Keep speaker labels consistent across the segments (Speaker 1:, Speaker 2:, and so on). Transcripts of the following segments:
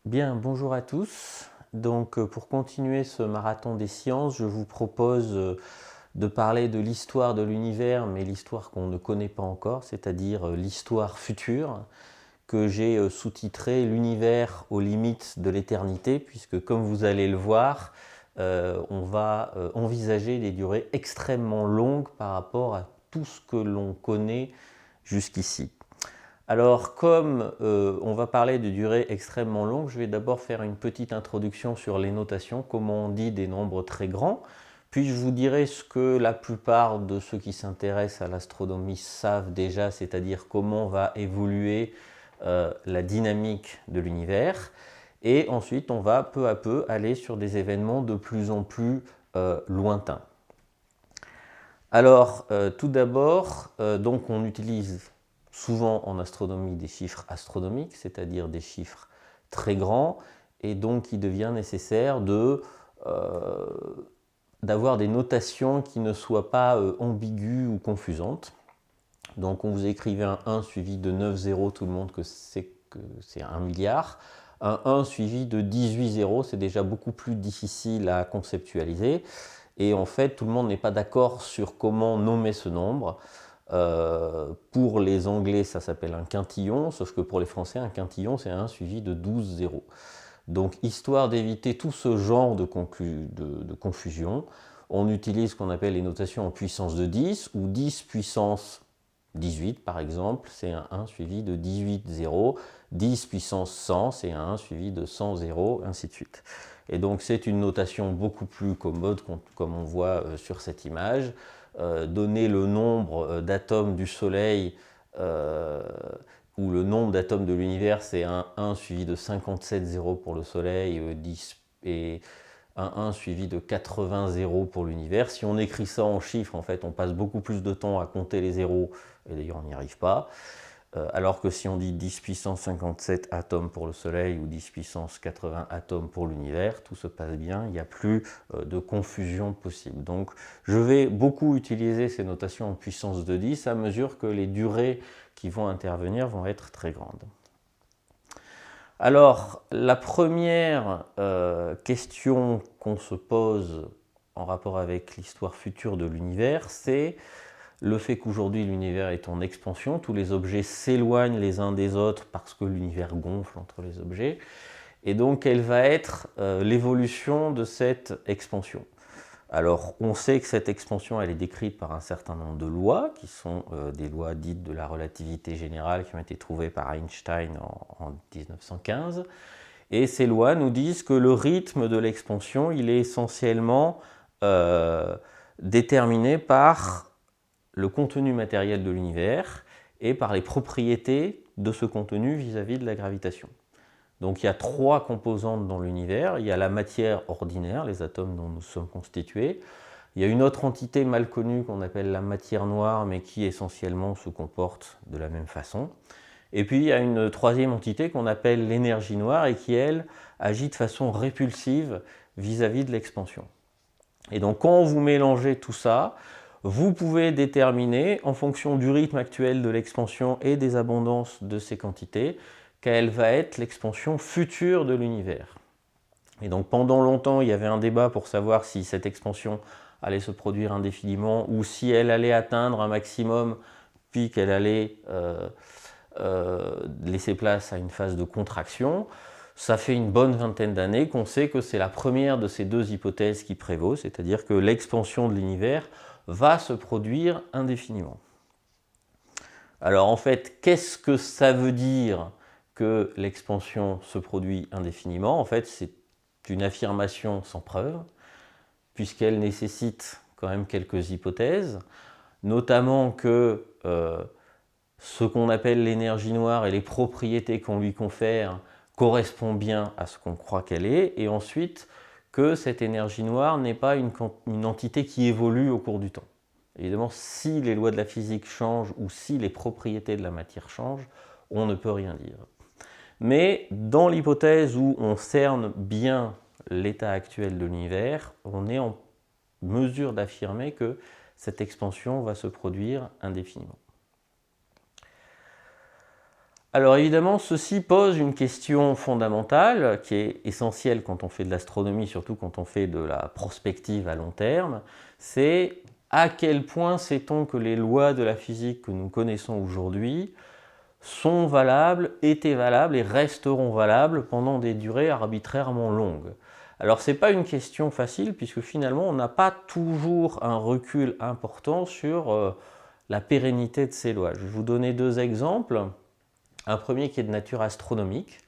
Speaker 1: Bien, bonjour à tous. Donc, pour continuer ce marathon des sciences, je vous propose de parler de l'histoire de l'univers, mais l'histoire qu'on ne connaît pas encore, c'est-à-dire l'histoire future, que j'ai sous-titré l'univers aux limites de l'éternité, puisque comme vous allez le voir, on va envisager des durées extrêmement longues par rapport à tout ce que l'on connaît jusqu'ici. Alors, comme on va parler de durée extrêmement longue, je vais d'abord faire une petite introduction sur les notations, comment on dit des nombres très grands, puis je vous dirai ce que la plupart de ceux qui s'intéressent à l'astronomie savent déjà, c'est-à-dire comment va évoluer la dynamique de l'univers, et ensuite on va peu à peu aller sur des événements de plus en plus lointains. Alors, tout d'abord, donc on utilise souvent en astronomie des chiffres astronomiques, c'est-à-dire des chiffres très grands, et donc il devient nécessaire d'avoir des notations qui ne soient pas ambiguës ou confusantes. Donc on vous écrivait un 1 suivi de 9 zéros, tout le monde sait que c'est 1 milliard. Un 1 suivi de 18 zéros, c'est déjà beaucoup plus difficile à conceptualiser. Et en fait, tout le monde n'est pas d'accord sur comment nommer ce nombre. Pour les Anglais, ça s'appelle un quintillon, sauf que pour les Français, un quintillon, c'est 1 suivi de 12 zéros. Donc, histoire d'éviter tout ce genre de confusion, on utilise ce qu'on appelle les notations en puissance de 10, ou 10 puissance 18, par exemple, c'est un 1 suivi de 18 zéros. 10 puissance 100, c'est un 1 suivi de 100 zéros, ainsi de suite. Et donc c'est une notation beaucoup plus commode, comme on voit sur cette image. Donner le nombre d'atomes du Soleil ou le nombre d'atomes de l'univers, c'est un 1 suivi de 57 zéros pour le Soleil et un 1 suivi de 80 zéros pour l'univers. Si on écrit ça en chiffres, en fait, on passe beaucoup plus de temps à compter les zéros, et d'ailleurs on n'y arrive pas. Alors que si on dit 10 puissance 57 atomes pour le Soleil ou 10 puissance 80 atomes pour l'univers, tout se passe bien, il n'y a plus de confusion possible. Donc je vais beaucoup utiliser ces notations en puissance de 10 à mesure que les durées qui vont intervenir vont être très grandes. Alors, la première question qu'on se pose en rapport avec l'histoire future de l'univers, c'est le fait qu'aujourd'hui l'univers est en expansion, tous les objets s'éloignent les uns des autres parce que l'univers gonfle entre les objets, et donc quelle va être l'évolution de cette expansion. Alors on sait que cette expansion elle est décrite par un certain nombre de lois, qui sont des lois dites de la relativité générale qui ont été trouvées par Einstein en 1915, et ces lois nous disent que le rythme de l'expansion il est essentiellement déterminé par le contenu matériel de l'univers et par les propriétés de ce contenu vis-à-vis de la gravitation. Donc il y a trois composantes dans l'univers. Il y a la matière ordinaire, les atomes dont nous sommes constitués. Il y a une autre entité mal connue qu'on appelle la matière noire, mais qui essentiellement se comporte de la même façon. Et puis il y a une troisième entité qu'on appelle l'énergie noire et qui, elle, agit de façon répulsive vis-à-vis de l'expansion. Et donc quand vous mélangez tout ça, vous pouvez déterminer, en fonction du rythme actuel de l'expansion et des abondances de ces quantités, quelle va être l'expansion future de l'univers. Et donc pendant longtemps, il y avait un débat pour savoir si cette expansion allait se produire indéfiniment ou si elle allait atteindre un maximum, puis qu'elle allait laisser place à une phase de contraction. Ça fait une bonne vingtaine d'années qu'on sait que c'est la première de ces deux hypothèses qui prévaut, c'est-à-dire que l'expansion de l'univers va se produire indéfiniment. Alors en fait, qu'est-ce que ça veut dire que l'expansion se produit indéfiniment? En fait, c'est une affirmation sans preuve, puisqu'elle nécessite quand même quelques hypothèses, notamment que ce qu'on appelle l'énergie noire et les propriétés qu'on lui confère correspondent bien à ce qu'on croit qu'elle est, et ensuite que cette énergie noire n'est pas une entité qui évolue au cours du temps. Évidemment, si les lois de la physique changent ou si les propriétés de la matière changent, on ne peut rien dire. Mais dans l'hypothèse où on cerne bien l'état actuel de l'univers, on est en mesure d'affirmer que cette expansion va se produire indéfiniment. Alors évidemment, ceci pose une question fondamentale qui est essentielle quand on fait de l'astronomie, surtout quand on fait de la prospective à long terme, c'est à quel point sait-on que les lois de la physique que nous connaissons aujourd'hui sont valables, étaient valables et resteront valables pendant des durées arbitrairement longues. Alors ce n'est pas une question facile puisque finalement on n'a pas toujours un recul important sur la pérennité de ces lois. Je vais vous donner deux exemples. Un premier qui est de nature astronomique.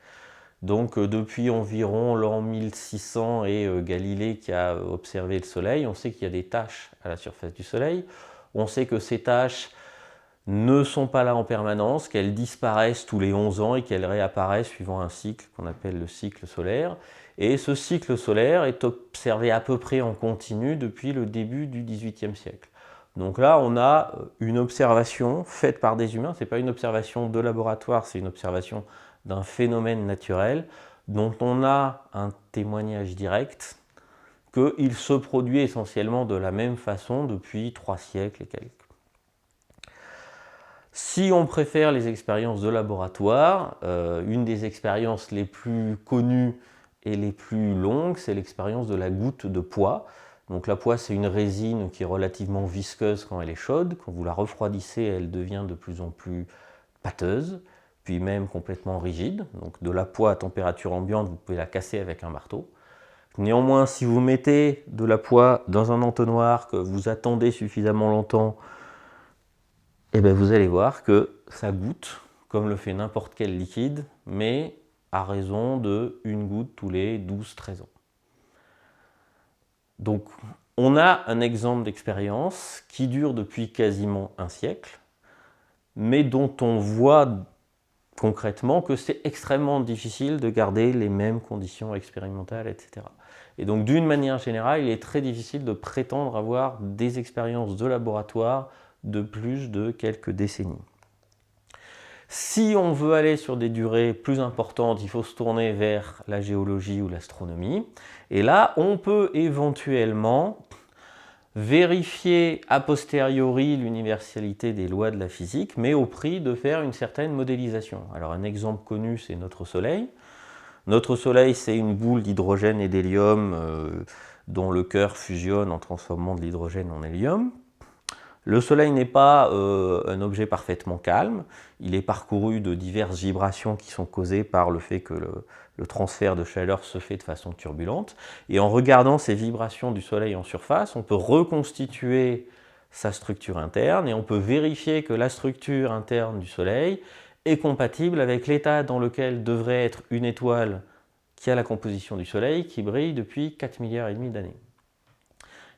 Speaker 1: Donc depuis environ l'an 1600 et Galilée qui a observé le Soleil, on sait qu'il y a des taches à la surface du Soleil. On sait que ces taches ne sont pas là en permanence, qu'elles disparaissent tous les 11 ans et qu'elles réapparaissent suivant un cycle qu'on appelle le cycle solaire. Et ce cycle solaire est observé à peu près en continu depuis le début du XVIIIe siècle. Donc là, on a une observation faite par des humains, ce n'est pas une observation de laboratoire, c'est une observation d'un phénomène naturel dont on a un témoignage direct qu'il se produit essentiellement de la même façon depuis 3 siècles et quelques. Si on préfère les expériences de laboratoire, une des expériences les plus connues et les plus longues, c'est l'expérience de la goutte de poix. Donc la poix, c'est une résine qui est relativement visqueuse quand elle est chaude. Quand vous la refroidissez, elle devient de plus en plus pâteuse, puis même complètement rigide. Donc de la poix à température ambiante, vous pouvez la casser avec un marteau. Néanmoins, si vous mettez de la poix dans un entonnoir, que vous attendez suffisamment longtemps, et bien vous allez voir que ça goûte, comme le fait n'importe quel liquide, mais à raison de une goutte tous les 12-13 ans. Donc on a un exemple d'expérience qui dure depuis quasiment un siècle, mais dont on voit concrètement que c'est extrêmement difficile de garder les mêmes conditions expérimentales, etc. Et donc d'une manière générale, il est très difficile de prétendre avoir des expériences de laboratoire de plus de quelques décennies. Si on veut aller sur des durées plus importantes, il faut se tourner vers la géologie ou l'astronomie. Et là, on peut éventuellement vérifier a posteriori l'universalité des lois de la physique, mais au prix de faire une certaine modélisation. Alors un exemple connu, c'est notre Soleil. Notre Soleil, c'est une boule d'hydrogène et d'hélium dont le cœur fusionne en transformant de l'hydrogène en hélium. Le Soleil n'est pas un objet parfaitement calme, il est parcouru de diverses vibrations qui sont causées par le fait que le transfert de chaleur se fait de façon turbulente. Et en regardant ces vibrations du Soleil en surface, on peut reconstituer sa structure interne et on peut vérifier que la structure interne du Soleil est compatible avec l'état dans lequel devrait être une étoile qui a la composition du Soleil qui brille depuis 4,5 milliards d'années.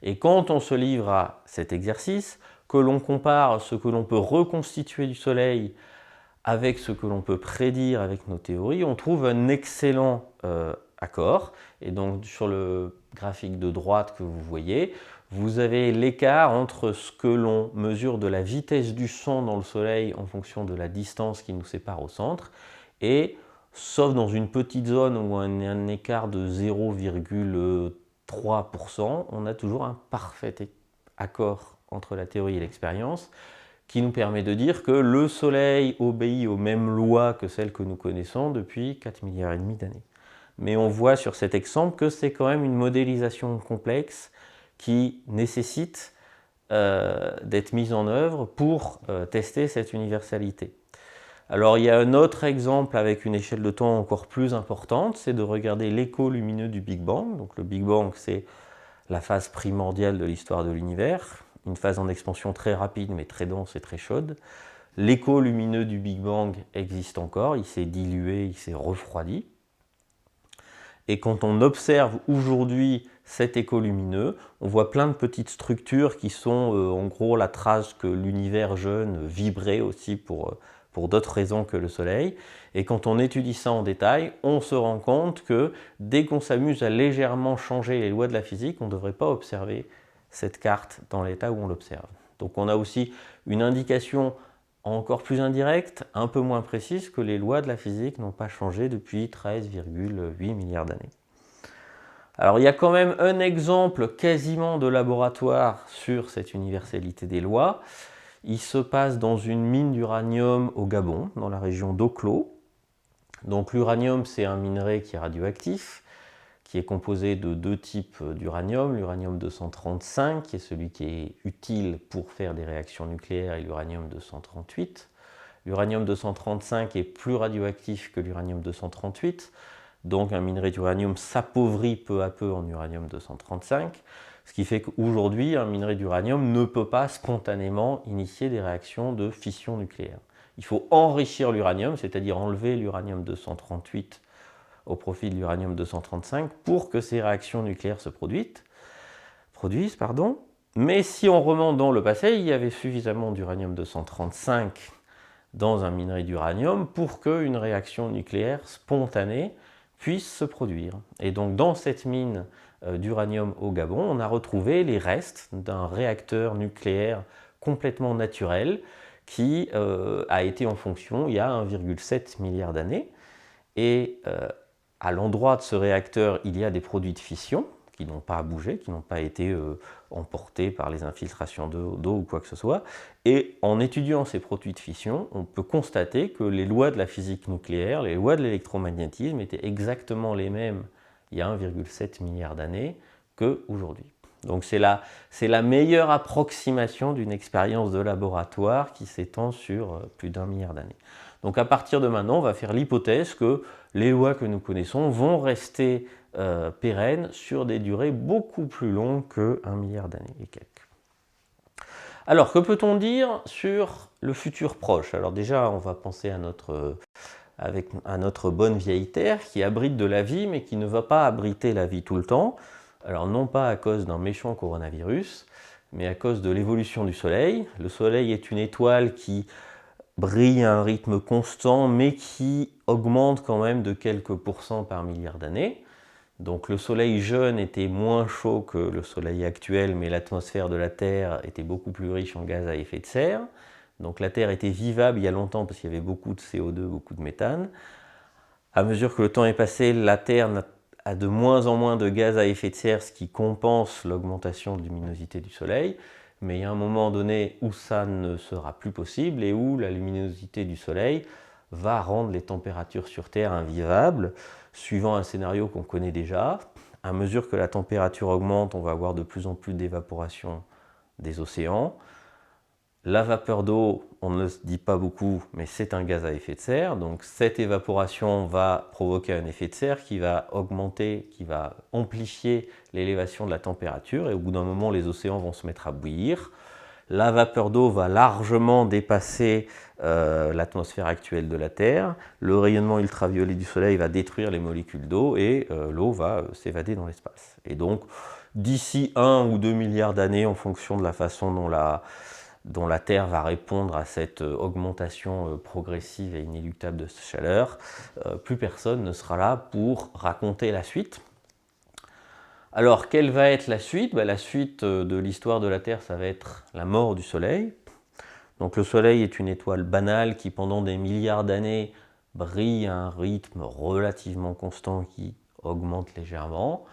Speaker 1: Et quand on se livre à cet exercice, que l'on compare ce que l'on peut reconstituer du Soleil avec ce que l'on peut prédire avec nos théories, on trouve un excellent accord. Et donc sur le graphique de droite que vous voyez, vous avez l'écart entre ce que l'on mesure de la vitesse du son dans le Soleil en fonction de la distance qui nous sépare au centre, et sauf dans une petite zone où un écart de 0,3%, on a toujours un parfait accord entre la théorie et l'expérience, qui nous permet de dire que le Soleil obéit aux mêmes lois que celles que nous connaissons depuis 4,5 milliards d'années. Mais on voit sur cet exemple que c'est quand même une modélisation complexe qui nécessite d'être mise en œuvre pour tester cette universalité. Alors il y a un autre exemple avec une échelle de temps encore plus importante, c'est de regarder l'écho lumineux du Big Bang. Donc le Big Bang, c'est la phase primordiale de l'histoire de l'univers, une phase en expansion très rapide mais très dense et très chaude. L'écho lumineux du Big Bang existe encore, il s'est dilué, il s'est refroidi. Et quand on observe aujourd'hui cet écho lumineux, on voit plein de petites structures qui sont en gros la trace que l'univers jeune vibrait aussi pour d'autres raisons que le Soleil. Et quand on étudie ça en détail, on se rend compte que dès qu'on s'amuse à légèrement changer les lois de la physique, on ne devrait pas observer cette carte dans l'état où on l'observe. Donc on a aussi une indication encore plus indirecte, un peu moins précise, que les lois de la physique n'ont pas changé depuis 13,8 milliards d'années. Alors il y a quand même un exemple quasiment de laboratoire sur cette universalité des lois. il se passe dans une mine d'uranium au Gabon, dans la région d'Oklo. Donc l'uranium, c'est un minerai qui est radioactif, qui est composé de deux types d'uranium, l'uranium 235, qui est celui qui est utile pour faire des réactions nucléaires, et l'uranium 238. L'uranium 235 est plus radioactif que l'uranium 238, donc un minerai d'uranium s'appauvrit peu à peu en uranium 235, ce qui fait qu'aujourd'hui, un minerai d'uranium ne peut pas spontanément initier des réactions de fission nucléaire. Il faut enrichir l'uranium, c'est-à-dire enlever l'uranium 238 au profit de l'uranium 235 pour que ces réactions nucléaires se produisent. Mais si on remonte dans le passé, il y avait suffisamment d'uranium 235 dans un minerai d'uranium pour qu'une réaction nucléaire spontanée puisse se produire. Et donc dans cette mine d'uranium au Gabon, on a retrouvé les restes d'un réacteur nucléaire complètement naturel qui a été en fonction il y a 1,7 milliard d'années. Et à l'endroit de ce réacteur, il y a des produits de fission qui n'ont pas bougé, qui n'ont pas été emportés par les infiltrations d'eau ou quoi que ce soit. Et en étudiant ces produits de fission, on peut constater que les lois de la physique nucléaire, les lois de l'électromagnétisme étaient exactement les mêmes il y a 1,7 milliard d'années qu'aujourd'hui. Donc c'est la meilleure approximation d'une expérience de laboratoire qui s'étend sur plus d'1 milliard d'années. Donc à partir de maintenant, on va faire l'hypothèse que les lois que nous connaissons vont rester pérennes sur des durées beaucoup plus longues que 1 milliard d'années et quelques. Alors, que peut-on dire sur le futur proche? Alors déjà, on va penser à notre bonne vieille Terre qui abrite de la vie, mais qui ne va pas abriter la vie tout le temps. Alors non pas à cause d'un méchant coronavirus, mais à cause de l'évolution du Soleil. Le Soleil est une étoile qui brille à un rythme constant, mais qui augmente quand même de quelques pourcents par milliard d'années. Donc le Soleil jeune était moins chaud que le Soleil actuel, mais l'atmosphère de la Terre était beaucoup plus riche en gaz à effet de serre. Donc la Terre était vivable il y a longtemps parce qu'il y avait beaucoup de CO2, beaucoup de méthane. À mesure que le temps est passé, la Terre a de moins en moins de gaz à effet de serre, ce qui compense l'augmentation de luminosité du Soleil. Mais il y a un moment donné où ça ne sera plus possible et où la luminosité du Soleil va rendre les températures sur Terre invivables, suivant un scénario qu'on connaît déjà. À mesure que la température augmente, on va avoir de plus en plus d'évaporation des océans. La vapeur d'eau, on ne se dit pas beaucoup, mais c'est un gaz à effet de serre. Donc cette évaporation va provoquer un effet de serre qui va augmenter, qui va amplifier l'élévation de la température. Et au bout d'un moment, les océans vont se mettre à bouillir. La vapeur d'eau va largement dépasser l'atmosphère actuelle de la Terre. Le rayonnement ultraviolet du Soleil va détruire les molécules d'eau et l'eau va s'évader dans l'espace. Et donc, d'ici 1 ou 2 milliards d'années, en fonction de la façon dont la Terre va répondre à cette augmentation progressive et inéluctable de chaleur, plus personne ne sera là pour raconter la suite. Alors, quelle va être la suite? La suite de l'histoire de la Terre, ça va être la mort du Soleil. Donc le Soleil est une étoile banale qui, pendant des milliards d'années, brille à un rythme relativement constant qui augmente légèrement.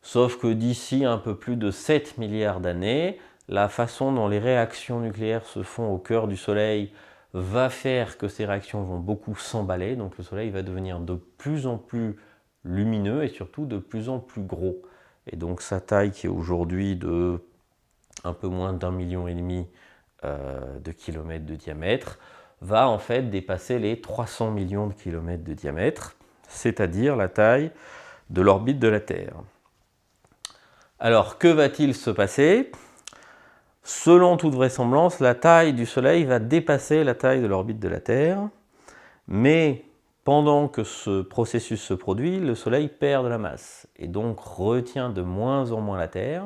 Speaker 1: Sauf que d'ici un peu plus de 7 milliards d'années, la façon dont les réactions nucléaires se font au cœur du Soleil va faire que ces réactions vont beaucoup s'emballer. Donc le Soleil va devenir de plus en plus lumineux et surtout de plus en plus gros. Et donc sa taille, qui est aujourd'hui de un peu moins d'1,5 million de kilomètres de diamètre, va en fait dépasser les 300 millions de kilomètres de diamètre, c'est-à-dire la taille de l'orbite de la Terre. Alors, que va-t-il se passer? Selon toute vraisemblance, la taille du Soleil va dépasser la taille de l'orbite de la Terre, mais pendant que ce processus se produit, le Soleil perd de la masse et donc retient de moins en moins la Terre.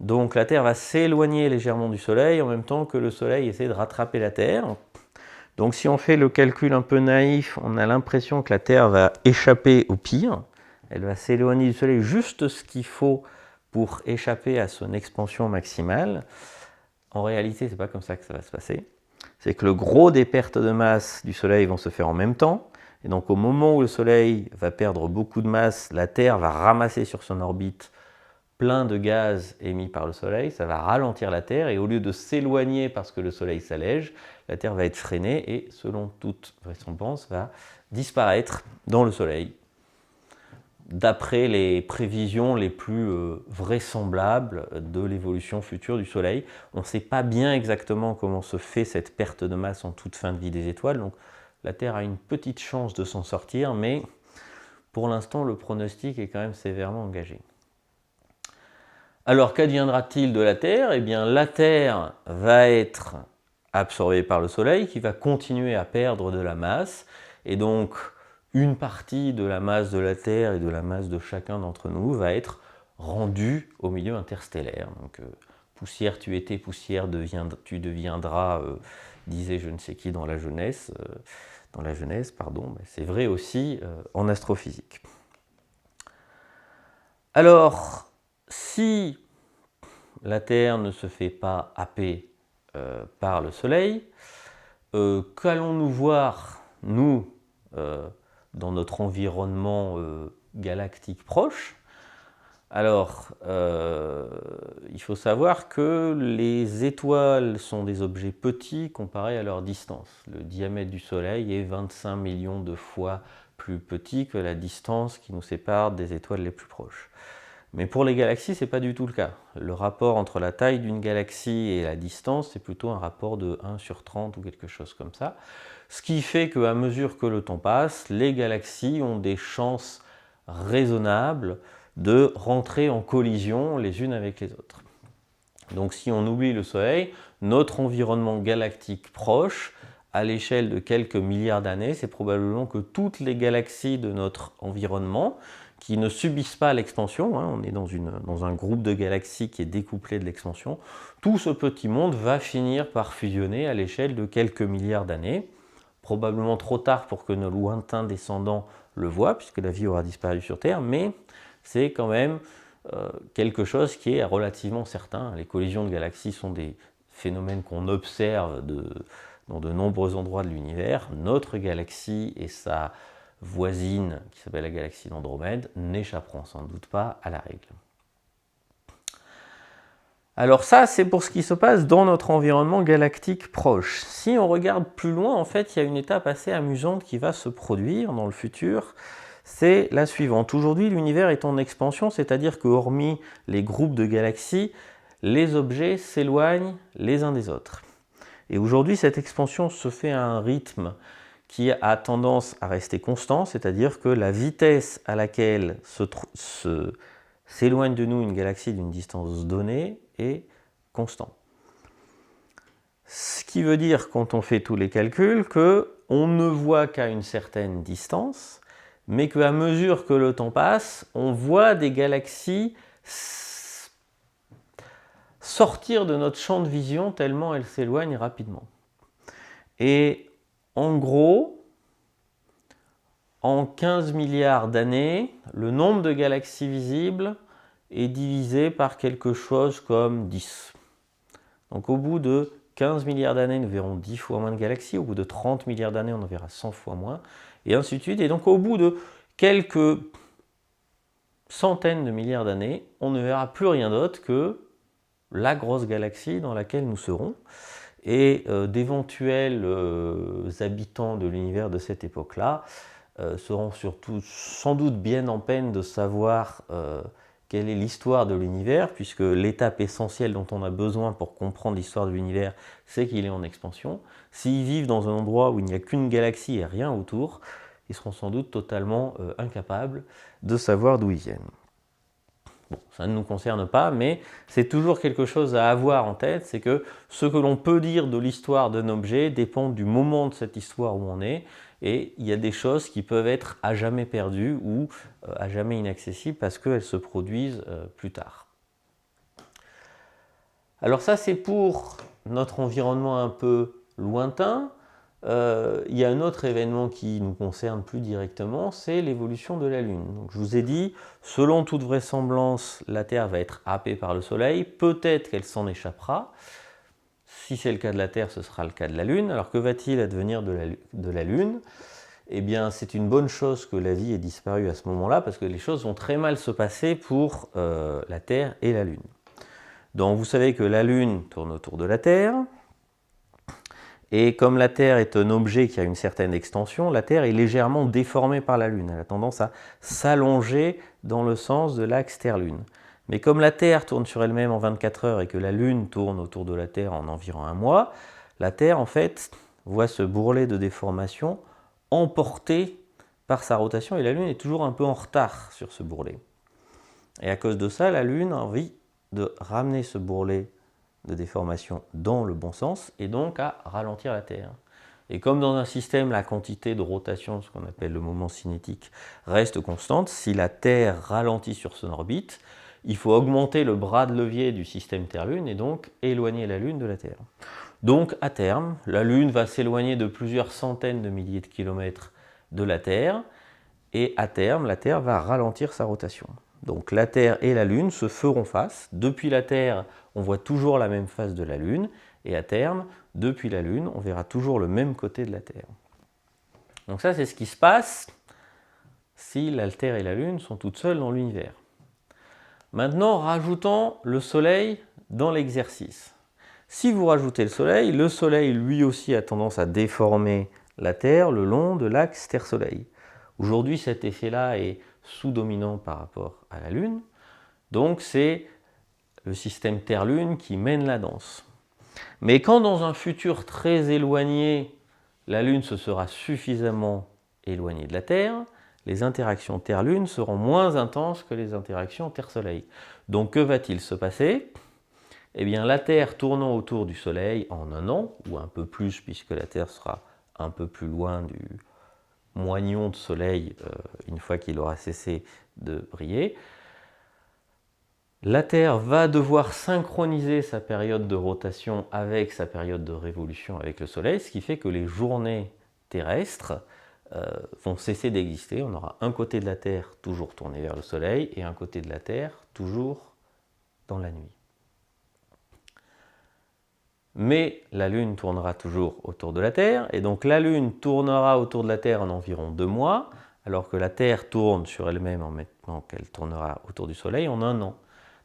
Speaker 1: Donc la Terre va s'éloigner légèrement du Soleil en même temps que le Soleil essaie de rattraper la Terre. Donc si on fait le calcul un peu naïf, on a l'impression que la Terre va échapper au pire. Elle va s'éloigner du Soleil juste ce qu'il faut pour échapper à son expansion maximale. En réalité, ce n'est pas comme ça que ça va se passer. C'est que le gros des pertes de masse du Soleil vont se faire en même temps. Et donc au moment où le Soleil va perdre beaucoup de masse, la Terre va ramasser sur son orbite plein de gaz émis par le Soleil, ça va ralentir la Terre, et au lieu de s'éloigner parce que le Soleil s'allège, la Terre va être freinée et, selon toute vraisemblance, va disparaître dans le Soleil, d'après les prévisions les plus vraisemblables de l'évolution future du Soleil. On ne sait pas bien exactement comment se fait cette perte de masse en toute fin de vie des étoiles, donc la Terre a une petite chance de s'en sortir, mais pour l'instant, le pronostic est quand même sévèrement engagé. Alors, qu'adviendra-t-il de la Terre? Eh bien, la Terre va être absorbée par le Soleil, qui va continuer à perdre de la masse, et donc une partie de la masse de la Terre et de la masse de chacun d'entre nous va être rendue au milieu interstellaire. Donc, poussière tu étais, poussière tu deviendras, disait je ne sais qui dans la Genèse, c'est vrai aussi en astrophysique. Alors, si la Terre ne se fait pas happer par le Soleil, qu'allons-nous voir, nous, dans notre environnement galactique proche? Alors, il faut savoir que les étoiles sont des objets petits comparés à leur distance. Le diamètre du Soleil est 25 millions de fois plus petit que la distance qui nous sépare des étoiles les plus proches. Mais pour les galaxies, ce n'est pas du tout le cas. Le rapport entre la taille d'une galaxie et la distance, c'est plutôt un rapport de 1 sur 30 ou quelque chose comme ça. Ce qui fait qu'à mesure que le temps passe, les galaxies ont des chances raisonnables de rentrer en collision les unes avec les autres. Donc si on oublie le Soleil, notre environnement galactique proche, à l'échelle de quelques milliards d'années, c'est probablement que toutes les galaxies de notre environnement, qui ne subissent pas l'expansion, on est dans un groupe de galaxies qui est découplé de l'expansion, tout ce petit monde va finir par fusionner à l'échelle de quelques milliards d'années, probablement trop tard pour que nos lointains descendants le voient, puisque la vie aura disparu sur Terre, mais c'est quand même quelque chose qui est relativement certain. Les collisions de galaxies sont des phénomènes qu'on observe dans de nombreux endroits de l'univers. Notre galaxie et sa voisine, qui s'appelle la galaxie d'Andromède, n'échapperont sans doute pas à la règle. Alors ça, c'est pour ce qui se passe dans notre environnement galactique proche. Si on regarde plus loin, en fait, il y a une étape assez amusante qui va se produire dans le futur. C'est la suivante. Aujourd'hui, l'univers est en expansion, c'est-à-dire que hormis les groupes de galaxies, les objets s'éloignent les uns des autres. Et aujourd'hui, cette expansion se fait à un rythme qui a tendance à rester constant, c'est-à-dire que la vitesse à laquelle s'éloigne de nous une galaxie d'une distance donnée est constant. Ce qui veut dire, quand on fait tous les calculs, qu'on ne voit qu'à une certaine distance, mais qu'à mesure que le temps passe, on voit des galaxies sortir de notre champ de vision tellement elles s'éloignent rapidement. Et en gros, en 15 milliards d'années, le nombre de galaxies visibles est divisé par quelque chose comme 10. Donc au bout de 15 milliards d'années, nous verrons 10 fois moins de galaxies. Au bout de 30 milliards d'années, on en verra 100 fois moins. Et ainsi de suite. Et donc au bout de quelques centaines de milliards d'années, on ne verra plus rien d'autre que la grosse galaxie dans laquelle nous serons. Et d'éventuels habitants de l'univers de cette époque-là seront surtout sans doute bien en peine de savoir quelle est l'histoire de l'univers, puisque l'étape essentielle dont on a besoin pour comprendre l'histoire de l'univers, c'est qu'il est en expansion. S'ils vivent dans un endroit où il n'y a qu'une galaxie et rien autour, ils seront sans doute totalement incapables de savoir d'où ils viennent. Bon, ça ne nous concerne pas, mais c'est toujours quelque chose à avoir en tête, c'est que ce que l'on peut dire de l'histoire d'un objet dépend du moment de cette histoire où on est, et il y a des choses qui peuvent être à jamais perdues ou à jamais inaccessibles parce qu'elles se produisent plus tard. Alors ça, c'est pour notre environnement un peu lointain. Il y a un autre événement qui nous concerne plus directement, c'est l'évolution de la Lune. Donc, je vous ai dit, selon toute vraisemblance, la Terre va être happée par le Soleil, peut-être qu'elle s'en échappera. Si c'est le cas de la Terre, ce sera le cas de la Lune. Alors que va-t-il advenir de la Lune? eh bien c'est une bonne chose que la vie ait disparu à ce moment-là, parce que les choses vont très mal se passer pour la Terre et la Lune. Donc vous savez que la Lune tourne autour de la Terre, et comme la Terre est un objet qui a une certaine extension, la Terre est légèrement déformée par la Lune. Elle a tendance à s'allonger dans le sens de l'axe Terre-Lune. Mais comme la Terre tourne sur elle-même en 24 heures et que la Lune tourne autour de la Terre en environ un mois, la Terre, en fait, voit ce bourrelet de déformation emporté par sa rotation, et la Lune est toujours un peu en retard sur ce bourrelet. Et à cause de ça, la Lune a envie de ramener ce bourrelet de déformation dans le bon sens, et donc à ralentir la Terre. Et comme dans un système, la quantité de rotation, ce qu'on appelle le moment cinétique, reste constante, si la Terre ralentit sur son orbite, il faut augmenter le bras de levier du système Terre-Lune et donc éloigner la Lune de la Terre. Donc à terme, la Lune va s'éloigner de plusieurs centaines de milliers de kilomètres de la Terre, et à terme, la Terre va ralentir sa rotation. Donc la Terre et la Lune se feront face. Depuis la Terre, on voit toujours la même face de la Lune, et à terme, depuis la Lune, on verra toujours le même côté de la Terre. Donc ça, c'est ce qui se passe si la Terre et la Lune sont toutes seules dans l'univers. Maintenant, rajoutons le Soleil dans l'exercice. Si vous rajoutez le Soleil lui aussi a tendance à déformer la Terre le long de l'axe Terre-Soleil. Aujourd'hui, cet effet-là est sous-dominant par rapport à la Lune, donc c'est le système Terre-Lune qui mène la danse. Mais quand dans un futur très éloigné, la Lune se sera suffisamment éloignée de la Terre, les interactions Terre-Lune seront moins intenses que les interactions Terre-Soleil. Donc que va-t-il se passer? Eh bien la Terre tournant autour du Soleil en un an, ou un peu plus puisque la Terre sera un peu plus loin du moignon de Soleil une fois qu'il aura cessé de briller, la Terre va devoir synchroniser sa période de rotation avec sa période de révolution avec le Soleil, ce qui fait que les journées terrestres vont cesser d'exister. On aura un côté de la Terre toujours tourné vers le Soleil et un côté de la Terre toujours dans la nuit. Mais la Lune tournera toujours autour de la Terre, et donc la Lune tournera autour de la Terre en environ 2 mois, alors que la Terre tourne sur elle-même en maintenant qu'elle tournera autour du Soleil en un an.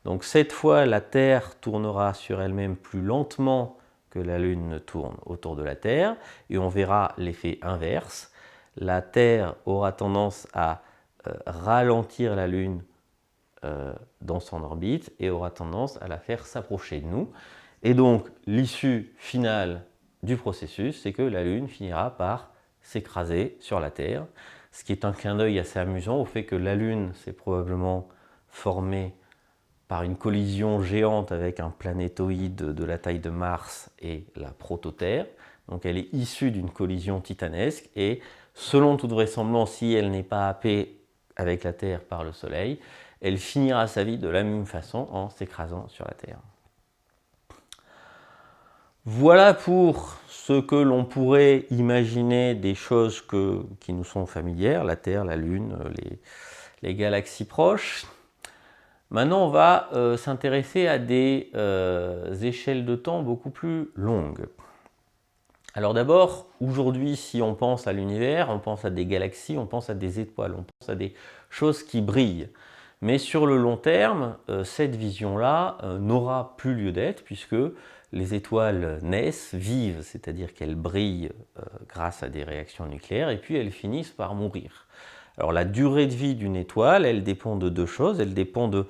Speaker 1: Donc cette fois, la Terre tournera sur elle-même plus lentement que la Lune ne tourne autour de la Terre, et on verra l'effet inverse. La Terre aura tendance à ralentir la Lune dans son orbite et aura tendance à la faire s'approcher de nous. Et donc l'issue finale du processus, c'est que la Lune finira par s'écraser sur la Terre, ce qui est un clin d'œil assez amusant au fait que la Lune s'est probablement formée par une collision géante avec un planétoïde de la taille de Mars et la prototerre. Donc elle est issue d'une collision titanesque, et selon toute vraisemblance, si elle n'est pas happée avec la Terre par le Soleil, elle finira sa vie de la même façon en s'écrasant sur la Terre. Voilà pour ce que l'on pourrait imaginer des choses qui nous sont familières, la Terre, la Lune, les galaxies proches. Maintenant, on va s'intéresser à des échelles de temps beaucoup plus longues. Alors d'abord, aujourd'hui, si on pense à l'univers, on pense à des galaxies, on pense à des étoiles, on pense à des choses qui brillent. Mais sur le long terme, cette vision-là n'aura plus lieu d'être, puisque les étoiles naissent, vivent, c'est-à-dire qu'elles brillent grâce à des réactions nucléaires, et puis elles finissent par mourir. Alors la durée de vie d'une étoile, elle dépend de deux choses. Elle dépend de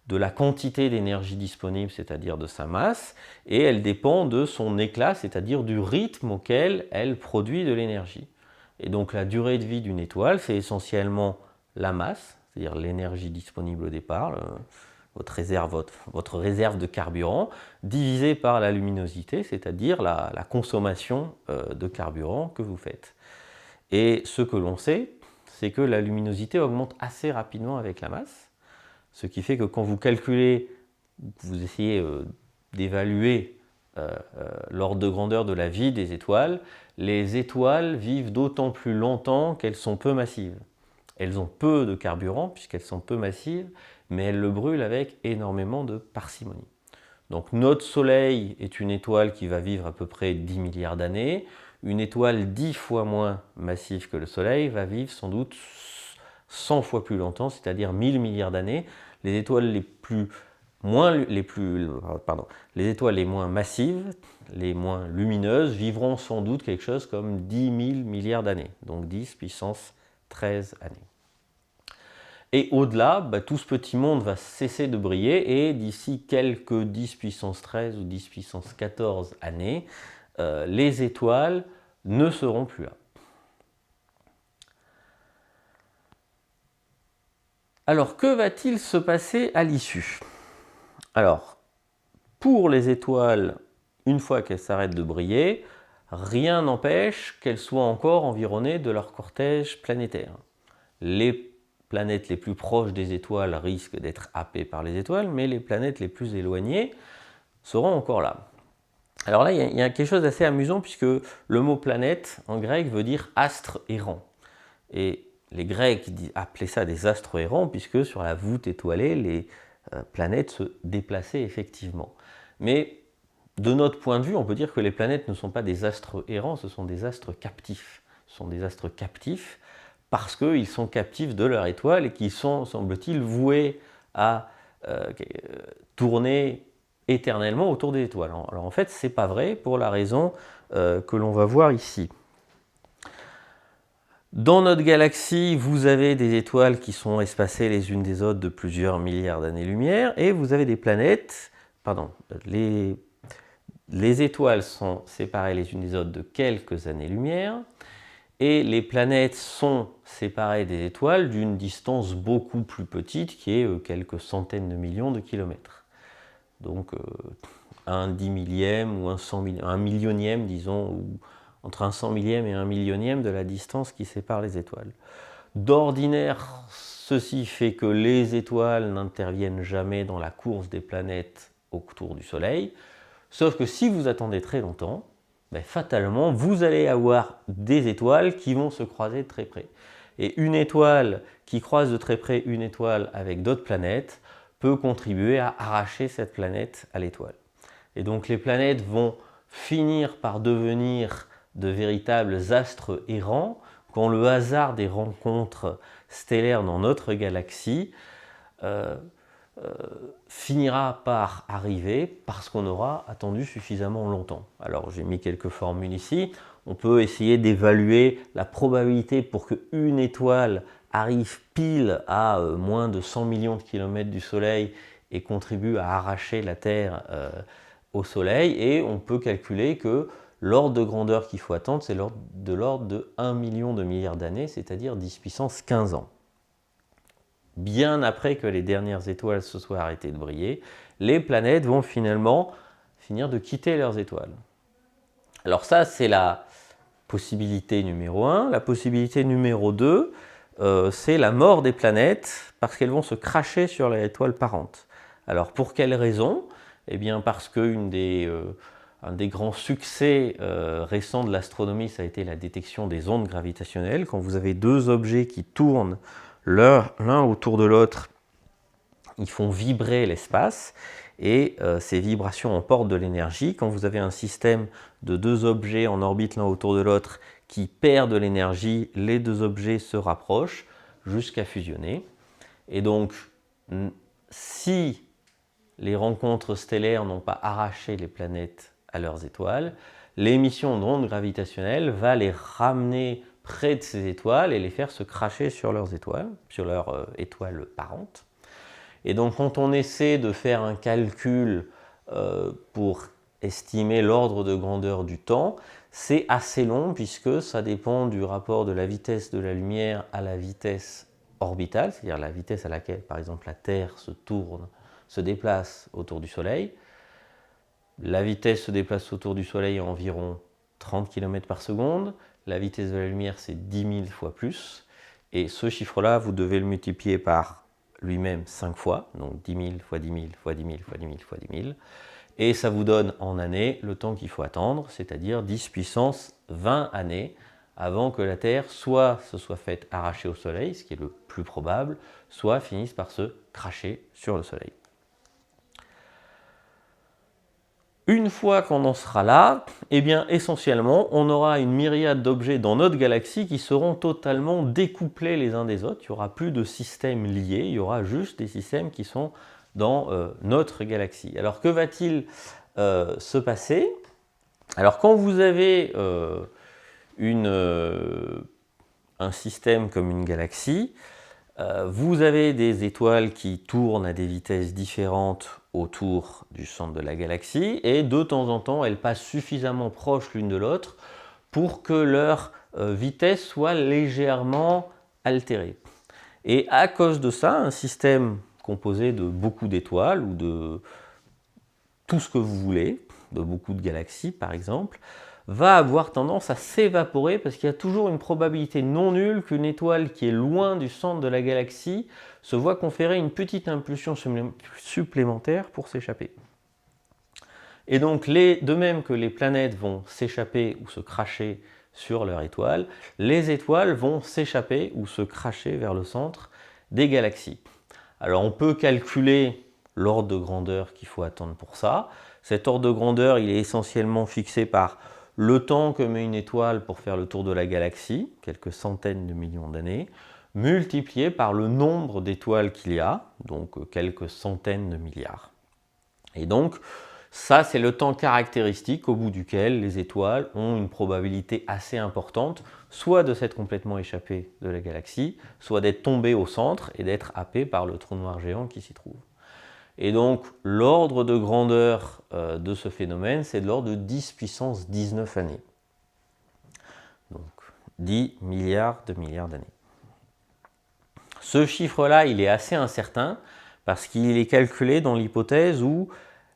Speaker 1: la quantité d'énergie disponible, c'est-à-dire de sa masse, et elle dépend de son éclat, c'est-à-dire du rythme auquel elle produit de l'énergie. Et donc la durée de vie d'une étoile, c'est essentiellement la masse, c'est-à-dire l'énergie disponible au départ, votre réserve de carburant, divisée par la luminosité, c'est-à-dire la consommation de carburant que vous faites. Et ce que l'on sait, c'est que la luminosité augmente assez rapidement avec la masse, ce qui fait que quand vous calculez, vous essayez d'évaluer l'ordre de grandeur de la vie des étoiles, les étoiles vivent d'autant plus longtemps qu'elles sont peu massives. Elles ont peu de carburant puisqu'elles sont peu massives, mais elles le brûlent avec énormément de parcimonie. Donc notre Soleil est une étoile qui va vivre à peu près 10 milliards d'années. une étoile 10 fois moins massive que le Soleil va vivre sans doute 100 fois plus longtemps, c'est-à-dire 1000 milliards d'années. Les étoiles les étoiles les moins massives, les moins lumineuses, vivront sans doute quelque chose comme 10 000 milliards d'années, donc 10 puissance 13 années. Et au-delà, tout ce petit monde va cesser de briller et d'ici quelques 10 puissance 13 ou 10 puissance 14 années, les étoiles ne seront plus là. Alors, que va-t-il se passer à l'issue? Alors, pour les étoiles, une fois qu'elles s'arrêtent de briller, rien n'empêche qu'elles soient encore environnées de leur cortège planétaire. Les planètes les plus proches des étoiles risquent d'être happées par les étoiles, mais les planètes les plus éloignées seront encore là. Alors là, il y a quelque chose d'assez amusant puisque le mot planète en grec veut dire astre errant. Et les Grecs appelaient ça des astres errants puisque sur la voûte étoilée, les planètes se déplaçaient effectivement. Mais de notre point de vue, on peut dire que les planètes ne sont pas des astres errants, ce sont des astres captifs. Ce sont des astres captifs parce qu'ils sont captifs de leur étoile et qu'ils sont, semble-t-il, voués à tourner éternellement autour des étoiles. Alors en fait, ce n'est pas vrai pour la raison que l'on va voir ici. Dans notre galaxie, vous avez des étoiles qui sont espacées les unes des autres de plusieurs milliards d'années-lumière et vous avez des planètes, les étoiles sont séparées les unes des autres de quelques années-lumière et les planètes sont séparées des étoiles d'une distance beaucoup plus petite qui est quelques centaines de millions de kilomètres. Donc un 10 millième ou un millionième, disons, ou entre un 100 millième et un millionième de la distance qui sépare les étoiles. D'ordinaire, ceci fait que les étoiles n'interviennent jamais dans la course des planètes autour du Soleil, sauf que si vous attendez très longtemps, fatalement, vous allez avoir des étoiles qui vont se croiser de très près. Et une étoile qui croise de très près une étoile avec d'autres planètes peut contribuer à arracher cette planète à l'étoile. Et donc les planètes vont finir par devenir de véritables astres errants quand le hasard des rencontres stellaires dans notre galaxie finira par arriver parce qu'on aura attendu suffisamment longtemps. Alors j'ai mis quelques formules ici. On peut essayer d'évaluer la probabilité pour qu'une étoile arrive pile à moins de 100 millions de kilomètres du Soleil et contribue à arracher la Terre au Soleil. Et on peut calculer que l'ordre de grandeur qu'il faut attendre, c'est de l'ordre de 1 million de milliards d'années, c'est-à-dire 10 puissance 15 ans. Bien après que les dernières étoiles se soient arrêtées de briller, les planètes vont finalement finir de quitter leurs étoiles. Alors ça, c'est la possibilité numéro 1. La possibilité numéro 2, c'est la mort des planètes parce qu'elles vont se cracher sur l'étoile parente. Alors pour quelle raison? Eh bien parce qu'un des grands succès récents de l'astronomie, ça a été la détection des ondes gravitationnelles. Quand vous avez deux objets qui tournent l'un autour de l'autre, ils font vibrer l'espace et ces vibrations emportent de l'énergie. Quand vous avez un système de deux objets en orbite l'un autour de l'autre qui perd de l'énergie, les deux objets se rapprochent jusqu'à fusionner. Et donc, si les rencontres stellaires n'ont pas arraché les planètes à leurs étoiles, l'émission d'ondes gravitationnelles va les ramener près de ces étoiles et les faire se cracher sur leurs étoiles, sur leurs étoiles parentes. Et donc quand on essaie de faire un calcul pour estimer l'ordre de grandeur du temps, c'est assez long puisque ça dépend du rapport de la vitesse de la lumière à la vitesse orbitale, c'est-à-dire la vitesse à laquelle par exemple la Terre se déplace autour du Soleil. La vitesse se déplace autour du Soleil à environ 30 km par seconde. La vitesse de la lumière, c'est 10 000 fois plus. Et ce chiffre-là, vous devez le multiplier par lui-même 5 fois. Donc 10 000 fois 10 000 fois 10 000 fois 10 000 fois 10 000. Et ça vous donne en années le temps qu'il faut attendre, c'est-à-dire 10 puissance 20 années avant que la Terre soit se soit faite arracher au Soleil, ce qui est le plus probable, soit finisse par se cracher sur le Soleil. Une fois qu'on en sera là, eh bien essentiellement, on aura une myriade d'objets dans notre galaxie qui seront totalement découplés les uns des autres. Il n'y aura plus de systèmes liés, il y aura juste des systèmes qui sont dans notre galaxie. Alors que va-t-il se passer? Alors quand vous avez un système comme une galaxie, vous avez des étoiles qui tournent à des vitesses différentes autour du centre de la galaxie et de temps en temps elles passent suffisamment proches l'une de l'autre pour que leur vitesse soit légèrement altérée. Et à cause de ça, un système composé de beaucoup d'étoiles ou de tout ce que vous voulez, de beaucoup de galaxies par exemple, va avoir tendance à s'évaporer parce qu'il y a toujours une probabilité non nulle qu'une étoile qui est loin du centre de la galaxie se voit conférer une petite impulsion supplémentaire pour s'échapper. Et donc, de même que les planètes vont s'échapper ou se cracher sur leur étoile, les étoiles vont s'échapper ou se cracher vers le centre des galaxies. Alors, on peut calculer l'ordre de grandeur qu'il faut attendre pour ça. Cet ordre de grandeur, il est essentiellement fixé par le temps que met une étoile pour faire le tour de la galaxie, quelques centaines de millions d'années, multiplié par le nombre d'étoiles qu'il y a, donc quelques centaines de milliards. Et donc, ça, c'est le temps caractéristique au bout duquel les étoiles ont une probabilité assez importante, soit de s'être complètement échappées de la galaxie, soit d'être tombées au centre et d'être happées par le trou noir géant qui s'y trouve. Et donc, l'ordre de grandeur de ce phénomène, c'est de l'ordre de 10 puissance 19 années. Donc, 10 milliards de milliards d'années. Ce chiffre-là, il est assez incertain parce qu'il est calculé dans l'hypothèse où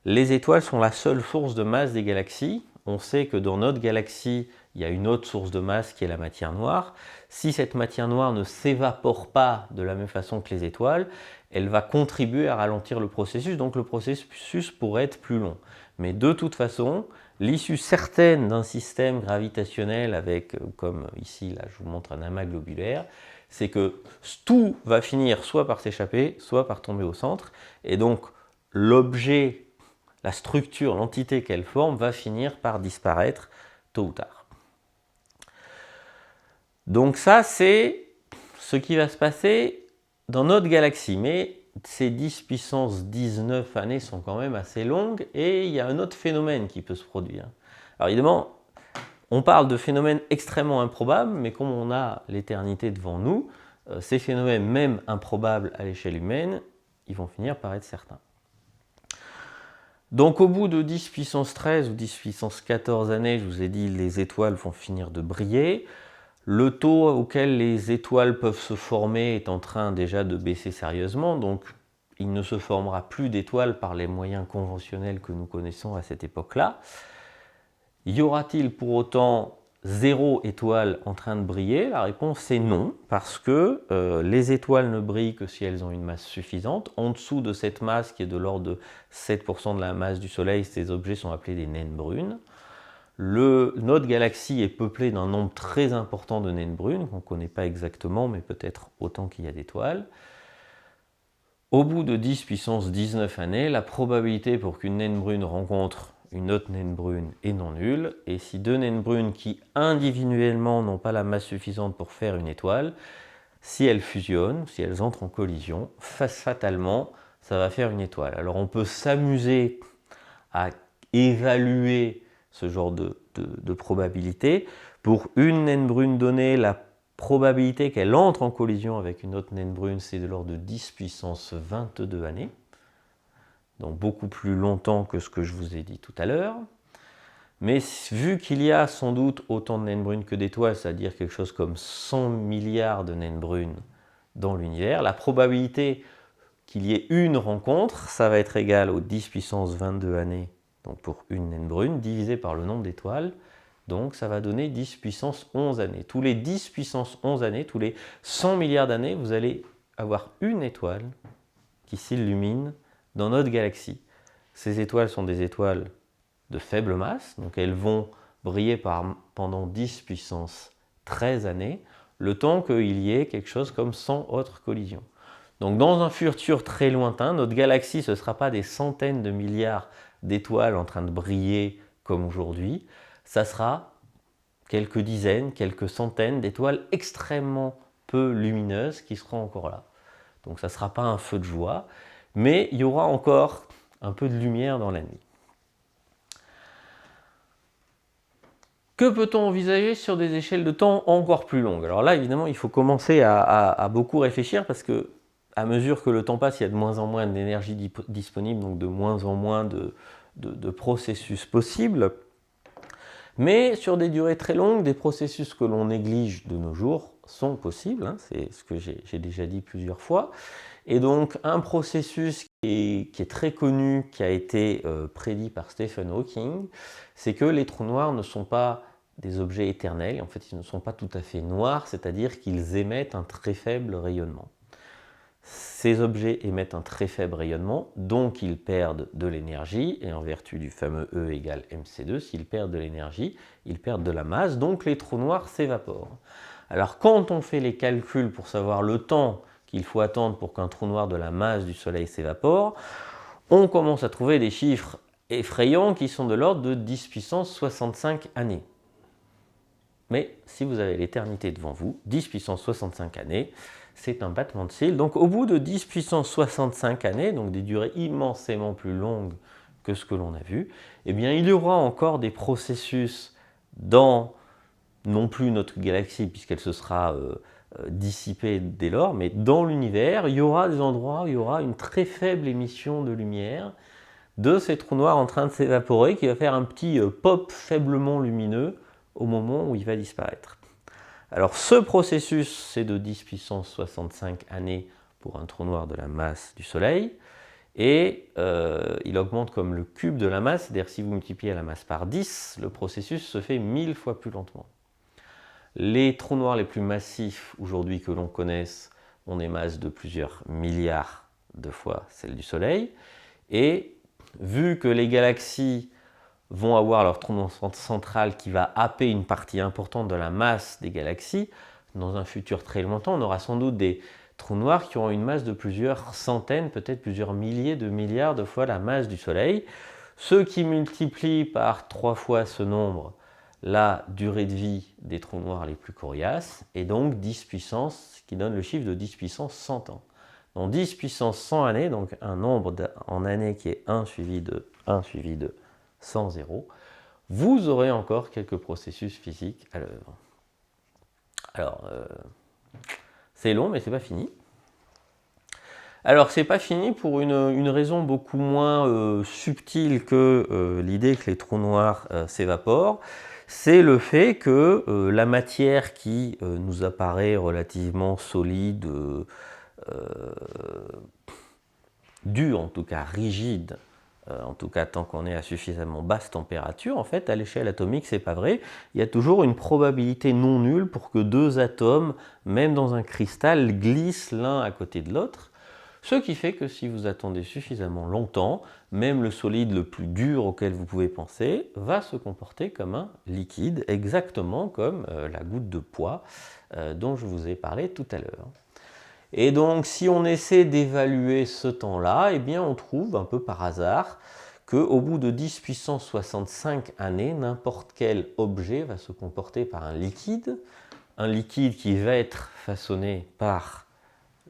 Speaker 1: les étoiles sont la seule source de masse des galaxies. On sait que dans notre galaxie, il y a une autre source de masse qui est la matière noire. Si cette matière noire ne s'évapore pas de la même façon que les étoiles, elle va contribuer à ralentir le processus, donc le processus pourrait être plus long. Mais de toute façon, l'issue certaine d'un système gravitationnel avec, comme ici, là, je vous montre un amas globulaire, c'est que tout va finir soit par s'échapper, soit par tomber au centre, et donc l'objet, la structure, l'entité qu'elle forme va finir par disparaître tôt ou tard. Donc ça, c'est ce qui va se passer dans notre galaxie, mais ces 10 puissance 19 années sont quand même assez longues et il y a un autre phénomène qui peut se produire. Alors évidemment, on parle de phénomènes extrêmement improbables, mais comme on a l'éternité devant nous, ces phénomènes, même improbables à l'échelle humaine, ils vont finir par être certains. Donc au bout de 10 puissance 13 ou 10 puissance 14 années, je vous ai dit, les étoiles vont finir de briller. Le taux auquel les étoiles peuvent se former est en train déjà de baisser sérieusement, donc il ne se formera plus d'étoiles par les moyens conventionnels que nous connaissons à cette époque-là. Y aura-t-il pour autant 0 étoile en train de briller? La réponse est non, parce que les étoiles ne brillent que si elles ont une masse suffisante. En dessous de cette masse, qui est de l'ordre de 7% de la masse du Soleil, ces objets sont appelés des naines brunes. Notre galaxie est peuplée d'un nombre très important de naines brunes, qu'on ne connaît pas exactement, mais peut-être autant qu'il y a d'étoiles. Au bout de 10 puissance 19 années, la probabilité pour qu'une naine brune rencontre une autre naine brune est non nulle, et si deux naines brunes qui individuellement n'ont pas la masse suffisante pour faire une étoile, si elles fusionnent, si elles entrent en collision, fatalement, ça va faire une étoile. Alors on peut s'amuser à évaluer ce genre de probabilité. Pour une naine brune donnée, la probabilité qu'elle entre en collision avec une autre naine brune, c'est de l'ordre de 10 puissance 22 années. Donc beaucoup plus longtemps que ce que je vous ai dit tout à l'heure. Mais vu qu'il y a sans doute autant de naines brunes que d'étoiles, c'est-à-dire quelque chose comme 100 milliards de naines brunes dans l'univers, la probabilité qu'il y ait une rencontre, ça va être égal aux 10 puissance 22 années, donc pour une naine brune, divisé par le nombre d'étoiles, donc ça va donner 10 puissance 11 années. Tous les 10 puissance 11 années, tous les 100 milliards d'années, vous allez avoir une étoile qui s'illumine dans notre galaxie. Ces étoiles sont des étoiles de faible masse, donc elles vont briller pendant 10 puissance 13 années, le temps qu'il y ait quelque chose comme 100 autres collisions. Donc dans un futur très lointain, notre galaxie, ce ne sera pas des centaines de milliards d'étoiles en train de briller comme aujourd'hui, ça sera quelques dizaines, quelques centaines d'étoiles extrêmement peu lumineuses qui seront encore là. Donc ça ne sera pas un feu de joie, mais il y aura encore un peu de lumière dans la nuit. Que peut-on envisager sur des échelles de temps encore plus longues? Alors là, évidemment, il faut commencer à beaucoup réfléchir parce que à mesure que le temps passe, il y a de moins en moins d'énergie disponible, donc de moins en moins de processus possibles. Mais sur des durées très longues, des processus que l'on néglige de nos jours sont possibles, hein, c'est ce que j'ai déjà dit plusieurs fois. Et donc un processus qui est très connu, qui a été prédit par Stephen Hawking, c'est que les trous noirs ne sont pas des objets éternels, en fait ils ne sont pas tout à fait noirs, c'est-à-dire qu'ils émettent un très faible rayonnement. Ces objets émettent un très faible rayonnement, donc ils perdent de l'énergie, et en vertu du fameux E égale mc2, s'ils perdent de l'énergie, ils perdent de la masse, donc les trous noirs s'évaporent. Alors quand on fait les calculs pour savoir le temps qu'il faut attendre pour qu'un trou noir de la masse du Soleil s'évapore, on commence à trouver des chiffres effrayants qui sont de l'ordre de 10 puissance 65 années. Mais si vous avez l'éternité devant vous, 10 puissance 65 années, c'est un battement de cils. Donc au bout de 10 puissance 65 années, donc des durées immensément plus longues que ce que l'on a vu, eh bien il y aura encore des processus dans, non plus notre galaxie, puisqu'elle se sera dissipée dès lors, mais dans l'univers, il y aura des endroits où il y aura une très faible émission de lumière de ces trous noirs en train de s'évaporer, qui va faire un petit pop faiblement lumineux au moment où il va disparaître. Alors ce processus, c'est de 10 puissance 65 années pour un trou noir de la masse du Soleil, et il augmente comme le cube de la masse, c'est-à-dire si vous multipliez la masse par 10, le processus se fait 1000 fois plus lentement. Les trous noirs les plus massifs aujourd'hui que l'on connaisse ont des masses de plusieurs milliards de fois celles du Soleil, et vu que les galaxies vont avoir leur trou noir central qui va happer une partie importante de la masse des galaxies, dans un futur très lointain, on aura sans doute des trous noirs qui auront une masse de plusieurs centaines, peut-être plusieurs milliers de milliards de fois la masse du Soleil, ce qui multiplie par 3 fois ce nombre la durée de vie des trous noirs les plus coriaces, et donc 10 puissance, qui donne le chiffre de 10 puissance 100 ans. Donc 10 puissance 100 années, donc un nombre en années qui est 1 suivi de 1 suivi de 100 zéros, vous aurez encore quelques processus physiques à l'œuvre. Alors, c'est long, mais c'est pas fini. Alors, c'est pas fini pour une raison beaucoup moins subtile que l'idée que les trous noirs s'évaporent. C'est le fait que la matière qui nous apparaît relativement solide, dure en tout cas, rigide, en tout cas tant qu'on est à suffisamment basse température, en fait à l'échelle atomique c'est pas vrai, il y a toujours une probabilité non nulle pour que deux atomes, même dans un cristal, glissent l'un à côté de l'autre, ce qui fait que si vous attendez suffisamment longtemps, même le solide le plus dur auquel vous pouvez penser va se comporter comme un liquide, exactement comme la goutte de poids dont je vous ai parlé tout à l'heure. Et donc, si on essaie d'évaluer ce temps-là, eh bien, on trouve un peu par hasard qu'au bout de 10 puissance 65 années, n'importe quel objet va se comporter par un liquide qui va être façonné par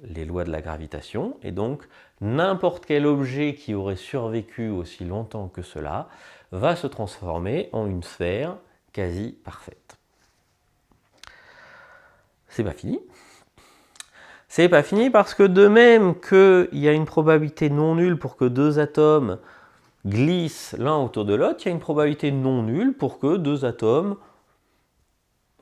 Speaker 1: les lois de la gravitation, et donc n'importe quel objet qui aurait survécu aussi longtemps que cela va se transformer en une sphère quasi parfaite. C'est pas fini. C'est pas fini parce que de même qu'il y a une probabilité non nulle pour que deux atomes glissent l'un autour de l'autre, il y a une probabilité non nulle pour que deux atomes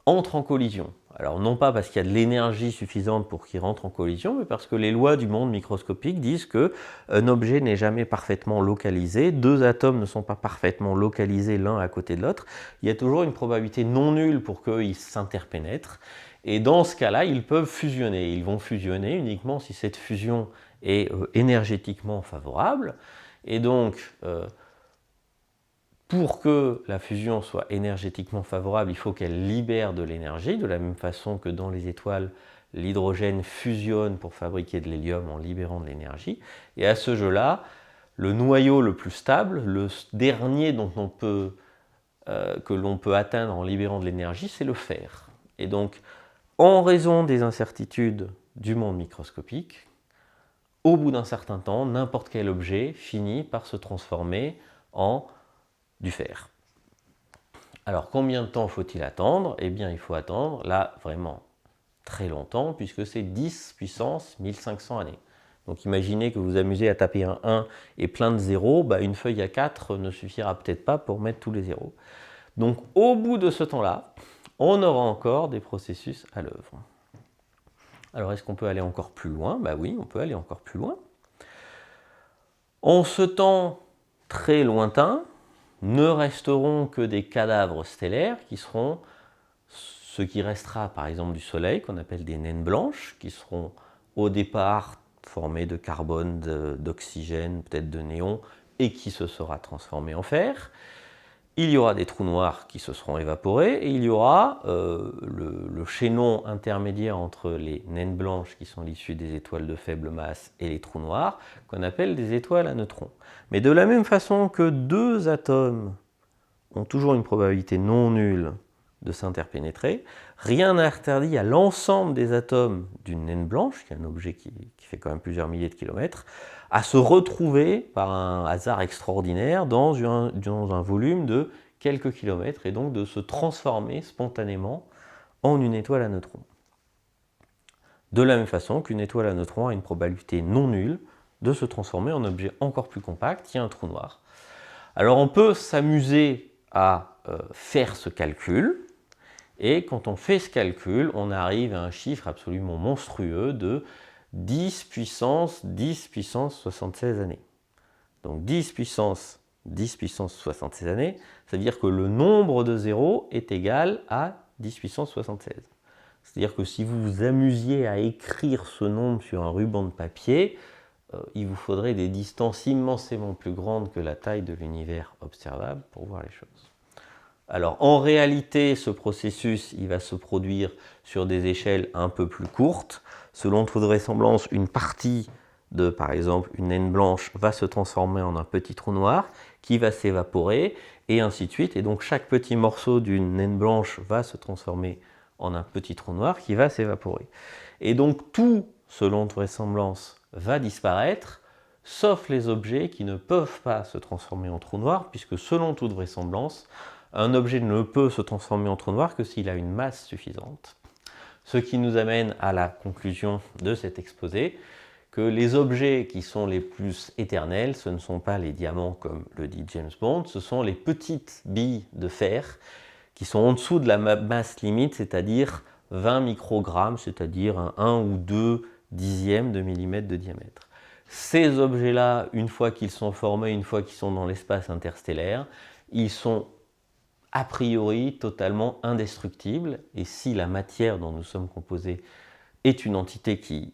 Speaker 1: entrent en collision. Alors non pas parce qu'il y a de l'énergie suffisante pour qu'ils rentrent en collision, mais parce que les lois du monde microscopique disent qu'un objet n'est jamais parfaitement localisé, deux atomes ne sont pas parfaitement localisés l'un à côté de l'autre, il y a toujours une probabilité non nulle pour qu'ils s'interpénètrent, et dans ce cas-là, ils peuvent fusionner. Ils vont fusionner uniquement si cette fusion est énergétiquement favorable, et donc pour que la fusion soit énergétiquement favorable, il faut qu'elle libère de l'énergie, de la même façon que dans les étoiles, l'hydrogène fusionne pour fabriquer de l'hélium en libérant de l'énergie. Et à ce jeu-là, le noyau le plus stable, le dernier que l'on peut atteindre en libérant de l'énergie, c'est le fer. Et donc, en raison des incertitudes du monde microscopique, au bout d'un certain temps, n'importe quel objet finit par se transformer en du fer. Alors, combien de temps faut-il attendre? Eh bien, il faut attendre, là, vraiment très longtemps, puisque c'est 10 puissance 1500 années. Donc, imaginez que vous amusez à taper un 1 et plein de zéros, bah, une feuille à 4 ne suffira peut-être pas pour mettre tous les zéros. Donc, au bout de ce temps-là, on aura encore des processus à l'œuvre. Alors, est-ce qu'on peut aller encore plus loin? Bah oui, on peut aller encore plus loin. En ce temps très lointain, ne resteront que des cadavres stellaires qui seront ce qui restera par exemple du Soleil, qu'on appelle des naines blanches, qui seront au départ formées de carbone, d'oxygène, peut-être de néon, et qui se sera transformé en fer. Il y aura des trous noirs qui se seront évaporés, et il y aura le chaînon intermédiaire entre les naines blanches, qui sont l'issue des étoiles de faible masse, et les trous noirs, qu'on appelle des étoiles à neutrons. Mais de la même façon que deux atomes ont toujours une probabilité non nulle de s'interpénétrer, rien n'interdit à l'ensemble des atomes d'une naine blanche, qui est un objet qui fait quand même plusieurs milliers de kilomètres, à se retrouver par un hasard extraordinaire dans un volume de quelques kilomètres et donc de se transformer spontanément en une étoile à neutrons. De la même façon qu'une étoile à neutrons a une probabilité non nulle de se transformer en objet encore plus compact, qui est un trou noir. Alors on peut s'amuser à faire ce calcul, et quand on fait ce calcul, on arrive à un chiffre absolument monstrueux de 10 puissance 76 années. Donc 10 puissance 76 années, ça veut dire que le nombre de zéros est égal à 10 puissance 76. C'est-à-dire que si vous vous amusiez à écrire ce nombre sur un ruban de papier, il vous faudrait des distances immensément plus grandes que la taille de l'univers observable pour voir les choses. Alors en réalité, ce processus il va se produire sur des échelles un peu plus courtes. Selon toute vraisemblance, une partie de, par exemple, une naine blanche va se transformer en un petit trou noir qui va s'évaporer, et ainsi de suite. Et donc chaque petit morceau d'une naine blanche va se transformer en un petit trou noir qui va s'évaporer. Et donc tout, selon toute vraisemblance, va disparaître, sauf les objets qui ne peuvent pas se transformer en trou noir, puisque selon toute vraisemblance, un objet ne peut se transformer en trou noir que s'il a une masse suffisante. Ce qui nous amène à la conclusion de cet exposé, que les objets qui sont les plus éternels, ce ne sont pas les diamants comme le dit James Bond, ce sont les petites billes de fer qui sont en dessous de la masse limite, c'est-à-dire 20 microgrammes, c'est-à-dire un 1 ou 2 dixièmes de millimètre de diamètre. Ces objets-là, une fois qu'ils sont formés, une fois qu'ils sont dans l'espace interstellaire, ils sont a priori totalement indestructibles, et si la matière dont nous sommes composés est une entité qui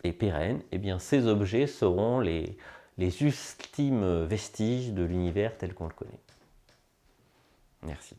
Speaker 1: est pérenne, eh bien ces objets seront les ultimes vestiges de l'univers tel qu'on le connaît. Merci.